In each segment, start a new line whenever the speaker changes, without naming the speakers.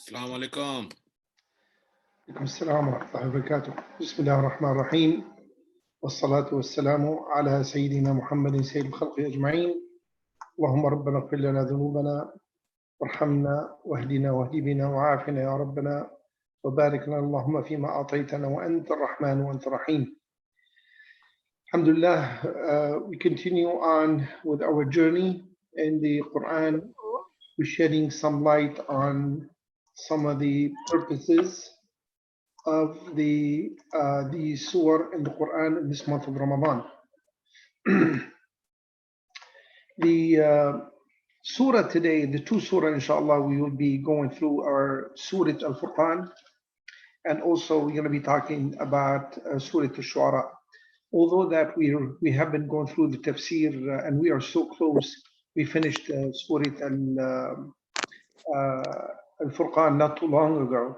السلام عليكم.
عليكم السلام ورحمة الله وبركاته. بسم الله الرحمن الرحيم، والصلاة والسلام على سيدنا محمد سيد الخلق أجمعين. اللهم ربنا اغفر لنا ذنوبنا وارحمنا واهدنا واهد بنا وعافنا يا ربنا، وبارك لنا اللهم فيما أعطيتنا وأنت الرحمن وأنت الرحيم. Alhamdulillah, we continue on with our journey in the Quran. We're shedding some light on some of the purposes of the surah in the Quran in this month of Ramadan. The surah today, the two surah, inshallah, we will be going through our Surah Al-Furqan, and also we're going to be talking about Surah Al-Shu'ara. Although that we have been going through the tafsir and we are so close, we finished Surah Al-Furqan not too long ago.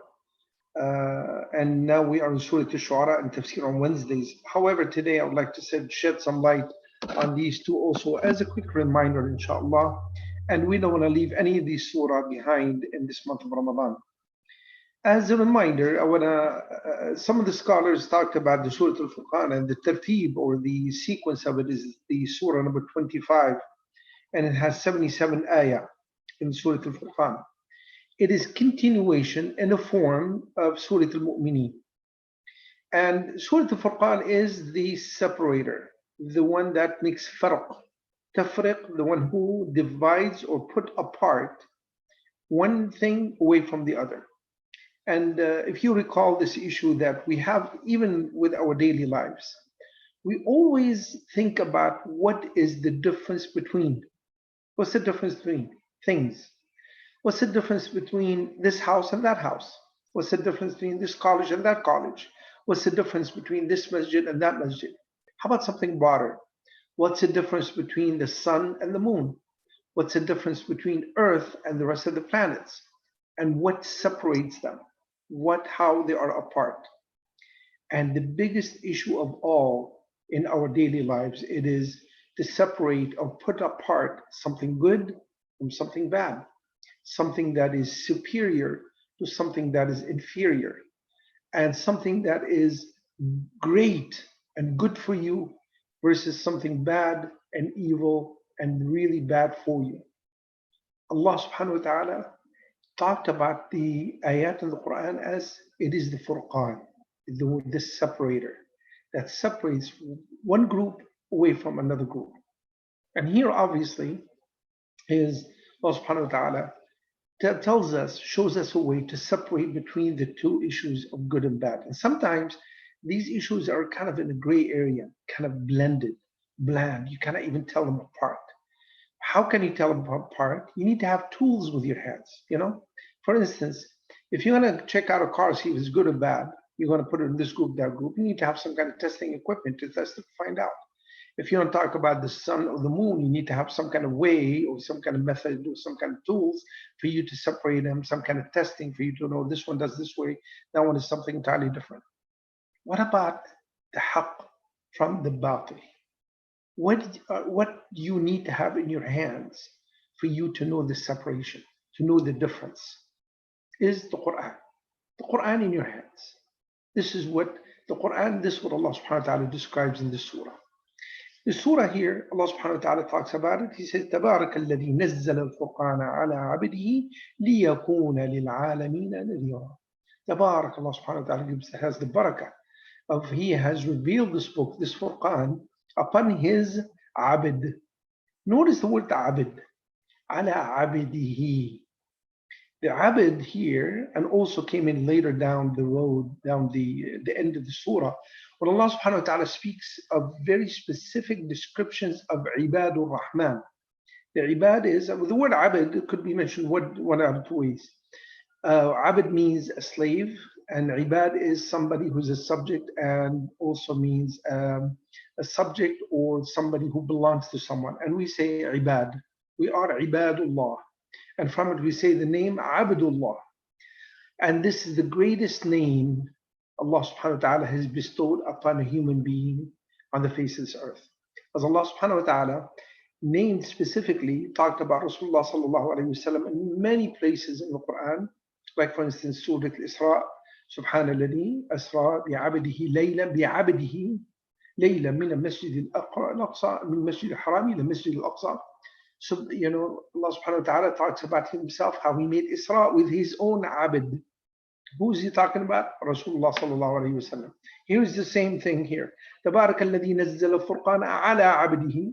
And now we are in Surah Al-Shu'ara and tafsir on Wednesdays. However, today I would like to shed some light on these two also as a quick reminder, inshallah. And we don't want to leave any of these surah behind in this month of Ramadan. As a reminder, I want to, some of the scholars talked about the Surah Al-Furqan, and the tartib or the sequence of it is the surah number 25, and it has 77 ayah in Surah Al-Furqan. It is continuation in the form of Surah Al-Mu'mineen. And Surah Al-Furqan is the separator, the one that makes farq, tafriq, the one who divides or put apart one thing away from the other. And if you recall this issue that we have even with our daily lives, we always think about what is the difference between, what's the difference between things? What's the difference between this house and that house? What's the difference between this college and that college? What's the difference between this masjid and that masjid? How about something broader? What's the difference between the sun and the moon? What's the difference between Earth and the rest of the planets? And what separates them? How they are apart. And the biggest issue of all in our daily lives, it is to separate or put apart something good from something bad, something that is superior to something that is inferior, and something that is great and good for you versus something bad and evil and really bad for you. Allah subhanahu wa ta'ala talked about the ayat in the Quran as it is the Furqan, the separator that separates one group away from another group. And here obviously is Allah subhanahu wa ta'ala tells us, shows us a way to separate between the two issues of good and bad. And sometimes these issues are kind of in a gray area, kind of blended, bland. You cannot even tell them apart. How can you tell them apart? You need to have tools with your hands, you know? For instance, if you're going to check out a car, see if it's good or bad, you're going to put it in this group, that group, you need to have some kind of testing equipment to test it to find out. If you want to talk about the sun or the moon, you need to have some kind of way or some kind of method or some kind of tools for you to separate them, some kind of testing for you to know this one does this way, that one is something entirely different. What about the haqq from the batil? What you need to have in your hands for you to know the separation, to know the difference, is the Quran. The Quran in your hands. This is what the Quran, this is what Allah subhanahu wa ta'ala describes in this surah. The surah here, Allah subhanahu wa ta'ala talks about it. He says, تَبَارَكَ الَّذِي نَزَّلَ الْفُرْقَانَ عَلَى عَبْدِهِ لِيَكُونَ لِلْعَالَمِينَ نَذِيرًا. Tabarak, Allah subhanahu wa ta'ala has the barakah of He has revealed this book, this Furqan, upon His abd. Notice the word abd. Ala abdihi. The abd here, and also came in later down the road, down the end of the surah, when Allah subhanahu wa ta'ala speaks of very specific descriptions of ibadur rahman. The ibad is, the word abd could be mentioned one out of two ways. Abd means a slave, and ibad is somebody who's a subject, and also means a subject or somebody who belongs to someone. And we say ibad. We are ibadullah. And from it we say the name Abdullah. And this is the greatest name Allah subhanahu wa ta'ala has bestowed upon a human being on the face of this earth. As Allah subhanahu wa ta'ala named specifically, talked about Rasulullah sallallahu alayhi wa sallam in many places in the Quran, Like for instance, Surah Al-Isra, سبحان الذي أسرى بعبده ليلا من المسجد الأقصى من المسجد الحرام إلى المسجد الأقصى. So, Allah subhanahu wa ta'ala talks about himself, how he made Isra with his own abd. Who is he talking about? Rasulullah sallallahu alayhi wa sallam. Here is the same thing here. تبارك الذي نزل الفرقان على عبده.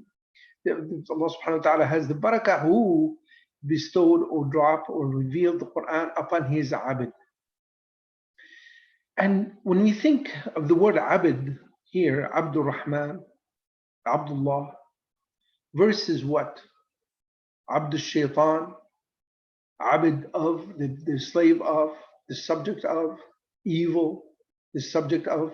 Allah subhanahu wa ta'ala has the barakah who bestowed or dropped or revealed the Quran upon his abd. And when we think of the word abd here, Abdur Rahman, Abdullah, versus what? Abd al-Shaytan, Abd of, the slave of, the subject of evil, the subject of,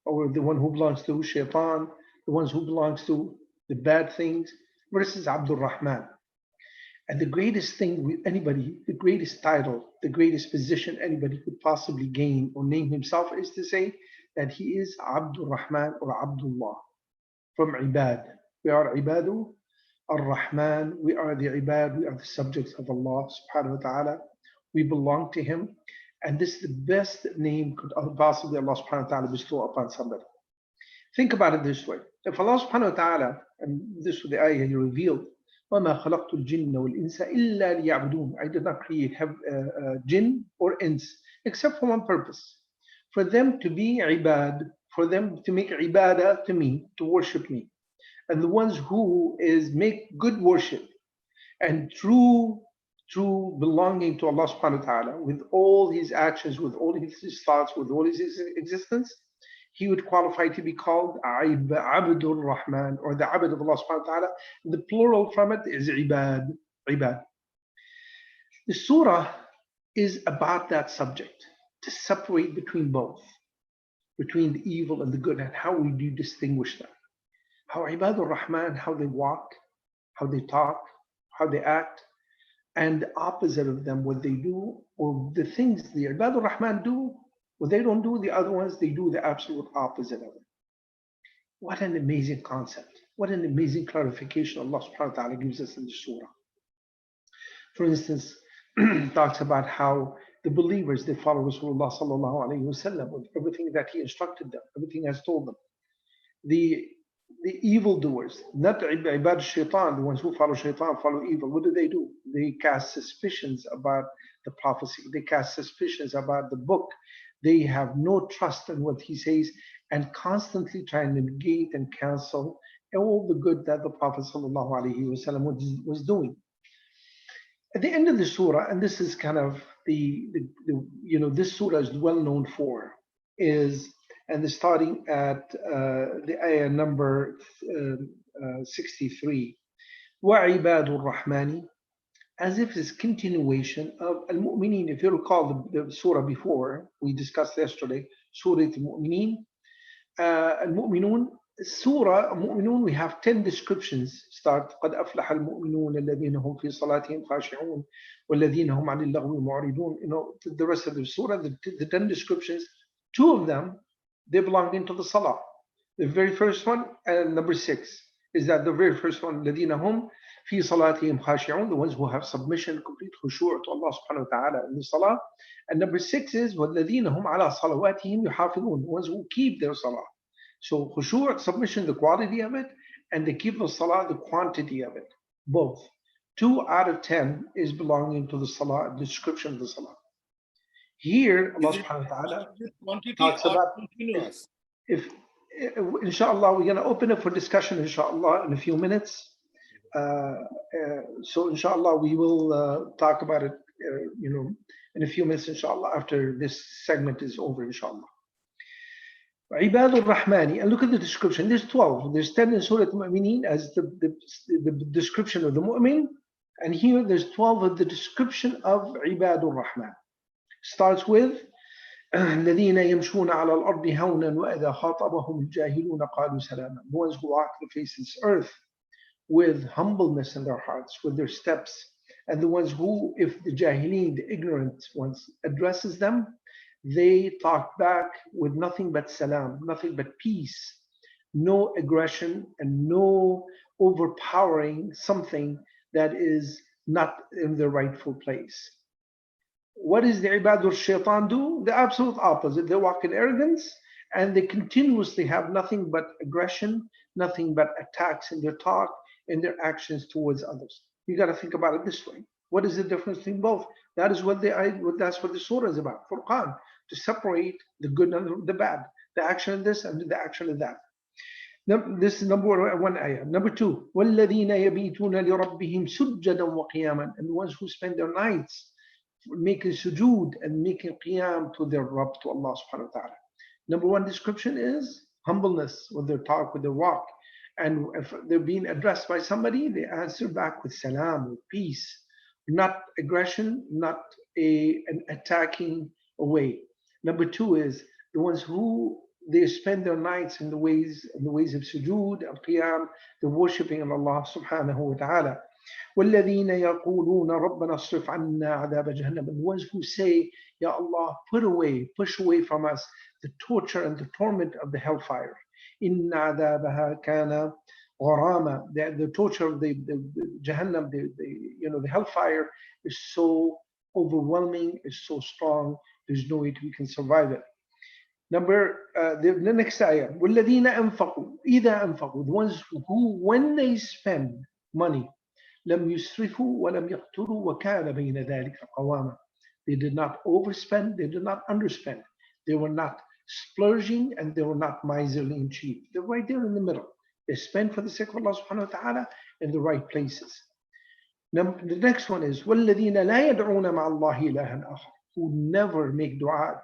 or the one who belongs to Shaytan, the ones who belongs to the bad things, versus Abdul Rahman. And the greatest thing anybody, the greatest title, the greatest position anybody could possibly gain or name himself is to say that he is Abdul Rahman or Abdullah from Ibad. We are Ibadu Ar-Rahman, we are the Ibad, we are the subjects of Allah subhanahu wa ta'ala. We belong to him. And this is the best name could possibly Allah subhanahu wa ta'ala bestow upon somebody. Think about it this way. If Allah subhanahu wa ta'ala, and this was the ayah he revealed, وَمَا خَلَقْتُ الْجِنَّ وَالْإِنسَ إِلَّا لِيَعْبُدُونَ, I did not create jinn or ins except for one purpose, for them to be ibad, for them to make ibadah to me, to worship me. And the ones who make good worship and true belonging to Allah subhanahu wa ta'ala with all his actions, with all his thoughts, with all his existence, he would qualify to be called Abdur Rahman, or the Abd of Allah subhanahu wa ta'ala. The plural from it is Ibad. The surah is about that subject, to separate between both, between the evil and the good, and how we do distinguish them. How Ibadur Rahman, how they walk, how they talk, how they act, and the opposite of them, what they do, or the things the Ibadur Rahman do, what they don't do, the other ones, they do the absolute opposite of it. What an amazing concept. What an amazing clarification Allah subhanahu wa ta'ala gives us in the surah. For instance, talks about how the believers, they follow Rasulullah sallallahu alayhi wa sallam with everything that he instructed them, everything he has told them. The evildoers, not ibad shaitan, the ones who follow shaitan, follow evil, what do? They cast suspicions about the prophecy. They cast suspicions about the book. They have no trust in what he says and constantly try and negate and cancel all the good that the Prophet ﷺ was doing. At the end of the surah, and this is kind of this surah is well known for, and starting at the ayah number 63, وَعِبَادُ الرَّحْمَنِ, as if it's continuation of Al-Mu'mineen. If you recall the surah before, we discussed yesterday, Surah Al-Mu'mineen, Al-Mu'minun, Surah Al-Mu'minun, we have 10 descriptions. Start, قَدْ أَفْلَحَ الْمُؤْمِنُونَ الَّذِينَ هُمْ فِي صَلَاتِهِمْ خَاشِعُونَ وَالَّذِينَ هُمْ عَنِ اللَّغْوِ مُعْرِضُونَ. The rest of the surah, the 10 descriptions, 2 of them, they belong into the salah. The very first one, and number 6, is that the very first one, الَّذِينَ هُمْ فِي صَلَاتِهِمْ خَاشِعُونَ, the ones who have submission, complete khushu' to Allah subhanahu wa ta'ala in the salah. And number 6 is وَالَّذِينَ هُمْ عَلَى صَلَوَاتِهِمْ يُحَافِظُونَ, the ones who keep their salah. So khushu', submission, the quality of it, and they keep the salah, the quantity of it. Both. 2 out of 10 is belonging to the salah, the description of the salah. Here, Allah subhanahu wa ta'ala talks about
continuous.
If inshallah, we're going to open it for discussion, inshallah, in a few minutes. So inshallah, we will talk about it, in a few minutes, inshallah, after this segment is over, inshallah. Ibad al-Rahmani, and look at the description. There's 12. There's 10 in Surah Al-Mu'mineen as the description of the mu'min, and here there's 12 of the description of Ibad al-Rahman. Starts with الذين يمشون على الأرض هونا وإذا خاطبهم الجاهلون قالوا سلاما, the ones who walk the face of this earth with humbleness in their hearts, with their steps, and the ones who, if the jahilin, the ignorant ones, addresses them, they talk back with nothing but salam, nothing but peace, no aggression and no overpowering something that is not in the rightful place. what is the ibadur shaitan do? The absolute opposite. They walk in arrogance and they continuously have nothing but aggression, nothing but attacks in their talk and their actions towards others. You got to think about it this way. What is the difference between both? That is that's what the surah is about. Furqan, to separate the good and the bad, the action of this and the action of that. This is number one ayah. Number two, وَالَّذِينَ يَبِيتُونَ لِرَبِّهِمْ سُجَّدًا وَقِيَامًا, and the ones who spend their nights making sujood and making qiyam to their Rabb, to Allah subhanahu wa ta'ala. Number one description is humbleness with their talk, with their walk. And if they're being addressed by somebody, they answer back with salam, with peace, not aggression, not an attacking way. Number two is the ones who they spend their nights in the ways of sujood and qiyam, the worshipping of Allah subhanahu wa ta'ala. وَالَّذِينَ يَقُولُونَ رَبَّنَا اصْرِفْ عَنَّا عَذَابَ جَهَنَّمَ, the ones who say, Ya Allah, push away from us the torture and the torment of the hellfire. إِنَّ عَذَابَهَا كَانَ غَرَامًا, the torture of the Jahannam, the hellfire is so overwhelming, is so strong, there's no way we can survive it. The next ayah, وَالَّذِينَ أَنفَقُوا إِذَا أَنفَقُوا, the ones who, when they spend money, لَمْ يُسْرِفُوا وَلَمْ يَقْتُرُوا وَكَانَ بَيْنَ ذَلِكَ قَوَامًا, they did not overspend, they did not underspend, they were not splurging, and they were not miserly and cheap. They're right there in the middle. They spend for the sake of Allah subhanahu wa ta'ala in the right places. Now, the next one is وَالَّذِينَ لَا يَدْعُونَ مَعَ اللَّهِ إِلَهًا آخَرَ, who never make dua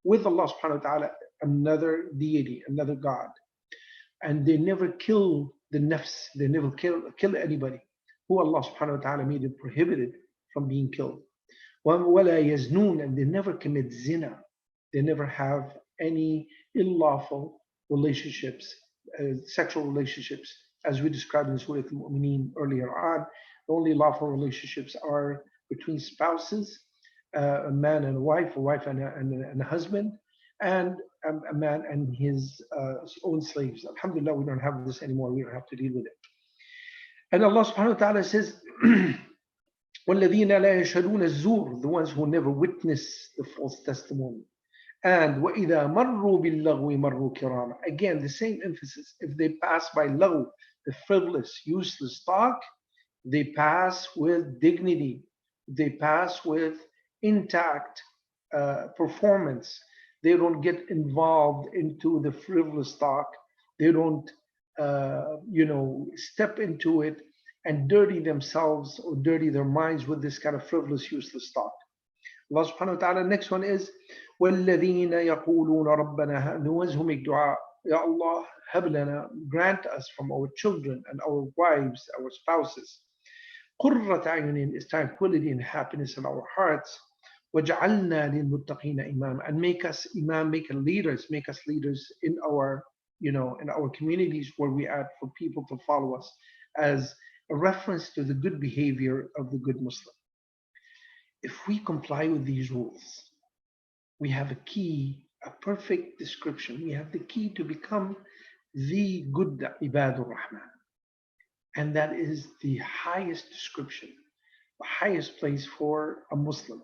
with Allah subhanahu wa ta'ala another deity, another God. And they never kill the nafs, they never kill anybody who Allah subhanahu wa ta'ala made it prohibited from being killed. وَلَا يَزْنُونَ, and they never commit zina. They never have any unlawful relationships, sexual relationships, as we described in Surah Al-Mu'mineen earlier on. The only lawful relationships are between spouses, a man and a wife and a husband, and a man and his own slaves. Alhamdulillah, we don't have this anymore. We don't have to deal with it. And Allah subhanahu wa ta'ala says, وَالَّذِينَ لَا يَشْهَدُونَ الزُّورَ, the ones who never witness the false testimony. And وَإِذَا مَرُّوا بِاللَّغْوِ مَرُّوا كِرَامًا, again, the same emphasis. If they pass by lagw, the frivolous, useless talk, they pass with dignity. They pass with intact performance. They don't get involved into the frivolous talk. They don't, step into it and dirty themselves or dirty their minds with this kind of frivolous, useless talk. Allah subhanahu wa ta'ala, next one is وَالَّذِينَ يَقُولُونَ رَبَّنَا, the ones who make dua, Ya Allah, هَبْ لَنَا, grant us from our children and our wives, our spouses, قُرَّةَ أَعْيُنٍ, is tranquility and happiness in our hearts, وَجَعَلْنَا لِلْمُتَّقِينَ إِمَامًا, and make us leaders in our, in our communities where we are, for people to follow us, as a reference to the good behavior of the good Muslim. If we comply with these rules, we have a key, a perfect description. We have the key to become the good Ibadur Rahman. And that is the highest description, the highest place for a Muslim.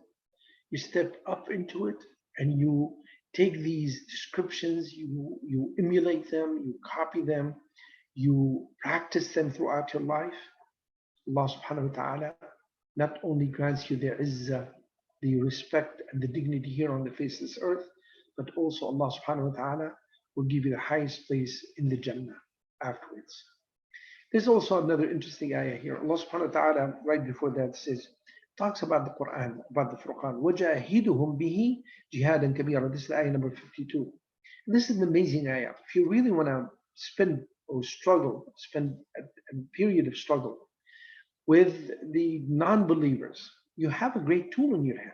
You step up into it and you take these descriptions, you emulate them, you copy them, you practice them throughout your life. Allah subhanahu wa ta'ala not only grants you the izzah, the respect and the dignity here on the face of this earth, but also Allah subhanahu wa ta'ala will give you the highest place in the Jannah afterwards. There's also another interesting ayah here. Allah subhanahu wa ta'ala, right before that, talks about the Quran, about the Furqan. وَجَاهِدُهُمْ بِهِ جِهَادًا كَبِيرًا. This is ayah number 52. This is an amazing ayah. If you really want to spend a period of struggle with the non-believers, you have a great tool in your hand.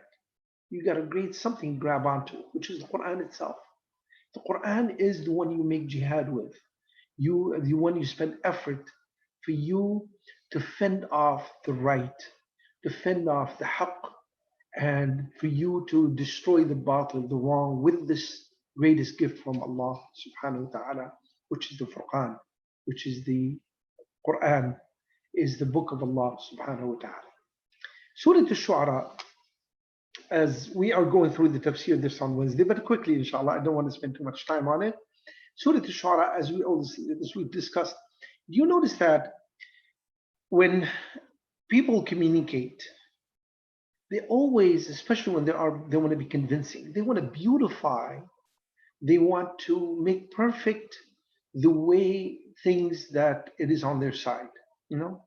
You got a great something to grab onto, which is the Quran itself. The Quran is the one you make jihad with. The one you spend effort for you to fend off the right, to fend off the haqq, and for you to destroy the batil, the wrong, with this greatest gift from Allah subhanahu wa ta'ala, which is the Furqan, which is the Quran, is the book of Allah subhanahu wa ta'ala. Surah Al-Shu'ara as we are going through the tafsir this on Wednesday, but quickly, inshallah, I don't want to spend too much time on it. Surah Al-Shu'ara, as we always this we've discussed, do you notice that when people communicate, they always, especially when they want to be convincing, they want to beautify, they want to make perfect the way things that it is on their side. You know,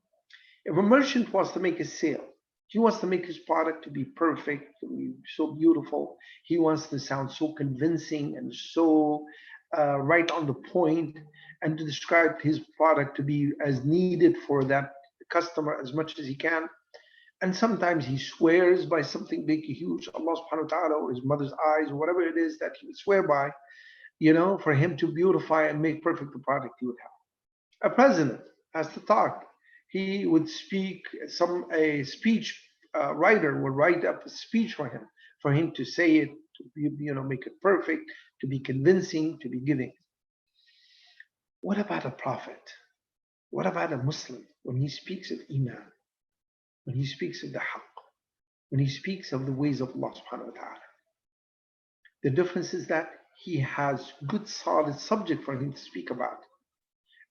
if a merchant wants to make a sale, he wants to make his product to be perfect, to be so beautiful. He wants to sound so convincing and so right on the point, and to describe his product to be as needed for that customer as much as he can. And sometimes he swears by something big, huge, Allah subhanahu wa ta'ala, or his mother's eyes, or whatever it is that he would swear by, for him to beautify and make perfect the product he would have. A president has to talk. He would speak, a speech writer would write up a speech for him to say it, to make it perfect, to be convincing, to be giving. What about a prophet? What about a Muslim when he speaks of Iman, when he speaks of the Haqq, when he speaks of the ways of Allah subhanahu wa ta'ala? The difference is that he has good solid subject for him to speak about.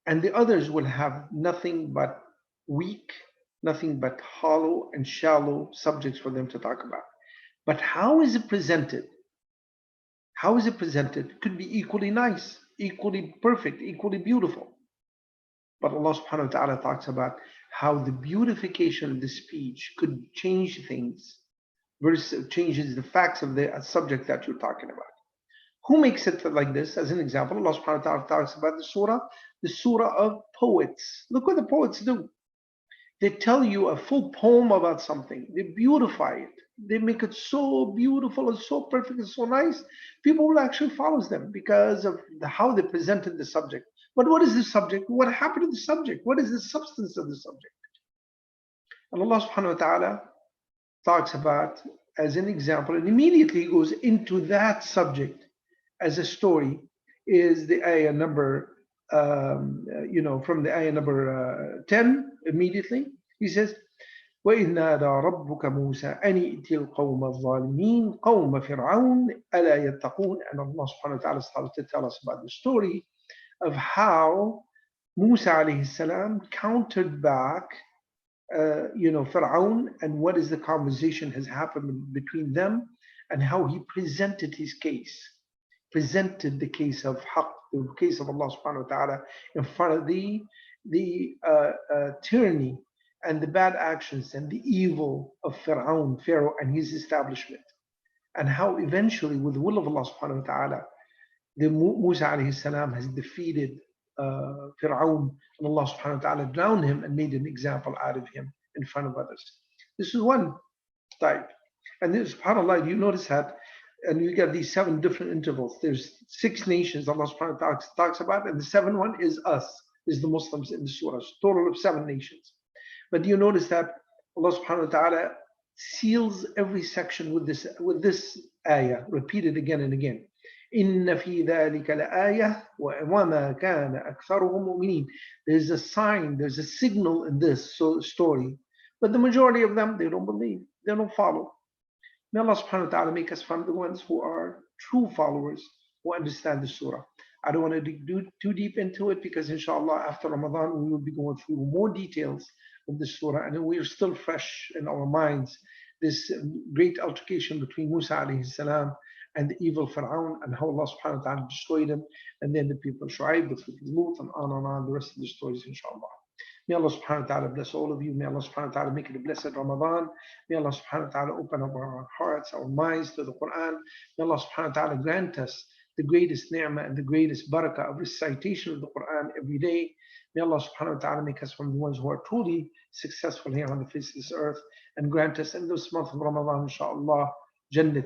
And the others will have nothing but weak, nothing but hollow and shallow subjects for them to talk about. But how is it presented? How is it presented? Could be equally nice, equally perfect, equally beautiful. But Allah subhanahu wa ta'ala talks about how the beautification of the speech could change things, versus changes the facts of the subject that you're talking about. Who makes it like this? As an example, Allah subhanahu wa ta'ala talks about the surah of poets. Look what the poets do. They tell you a full poem about something. They beautify it. They make it so beautiful and so perfect and so nice. People will actually follow them because of how they presented the subject. But what is the subject? What happened to the subject? What is the substance of the subject? And Allah subhanahu wa ta'ala talks about, as an example, and immediately goes into that subject as a story, is the ayah number, from the ayah number 10, immediately. He says, وَإِذْ نَادَى رَبُّكَ مُوسَىٰ أَنِ ائْتِ الْقَوْمَ الظَّالِمِينَ قَوْمَ فِرْعَوْنَ أَلَا يَتَّقُونَ. And Allah subhanahu wa ta'ala started to tell us about the story of how Musa alayhi salam countered back Fir'aun, and what is the conversation has happened between them, and how he presented his case, presented the case of Haqq, the case of Allah subhanahu wa ta'ala, in front of the tyranny and the bad actions and the evil of Pharaoh and his establishment, and how eventually, with the will of Allah subhanahu wa ta'ala, the Musa alayhi salam has defeated Fir'aun, and Allah subhanahu wa ta'ala drowned him and made an example out of him in front of others. This is one type. And this, subhanAllah, you notice that, and you get these 7 different intervals. There's 6 nations Allah subhanahu wa ta'ala talks about, and the 7th one is us, is the Muslims in the surah. Total of 7 nations. But you notice that Allah subhanahu wa ta'ala seals every section with this ayah, repeated again and again. إِنَّ فِي ذَلِكَ لَآيَةً وَمَا كَانَ أَكْثَرُهُم مُؤْمِنِينَ. There's a sign, there's a signal in this story. But the majority of them, they don't believe, they don't follow. May Allah subhanahu wa ta'ala make us from the ones who are true followers, who understand the surah. I don't want to dig too deep into it, because inshallah after Ramadan we will be going through more details of the surah, and we are still fresh in our minds this great altercation between Musa alayhi salam and the evil Fir'aun, and how Allah subhanahu wa ta'ala destroyed him, and then the people of Shu'aib, the people of Lut, and on, the rest of the stories, inshallah. May Allah subhanahu wa ta'ala bless all of you. May Allah subhanahu wa ta'ala make it a blessed Ramadan. May Allah subhanahu wa ta'ala open up our hearts, our minds to the Quran. May Allah subhanahu wa ta'ala grant us the greatest ni'mah and the greatest barakah of recitation of the Quran every day. May Allah subhanahu wa ta'ala make us from the ones who are truly successful here on the face of this earth, and grant us in this month of Ramadan, inshallah, Jannat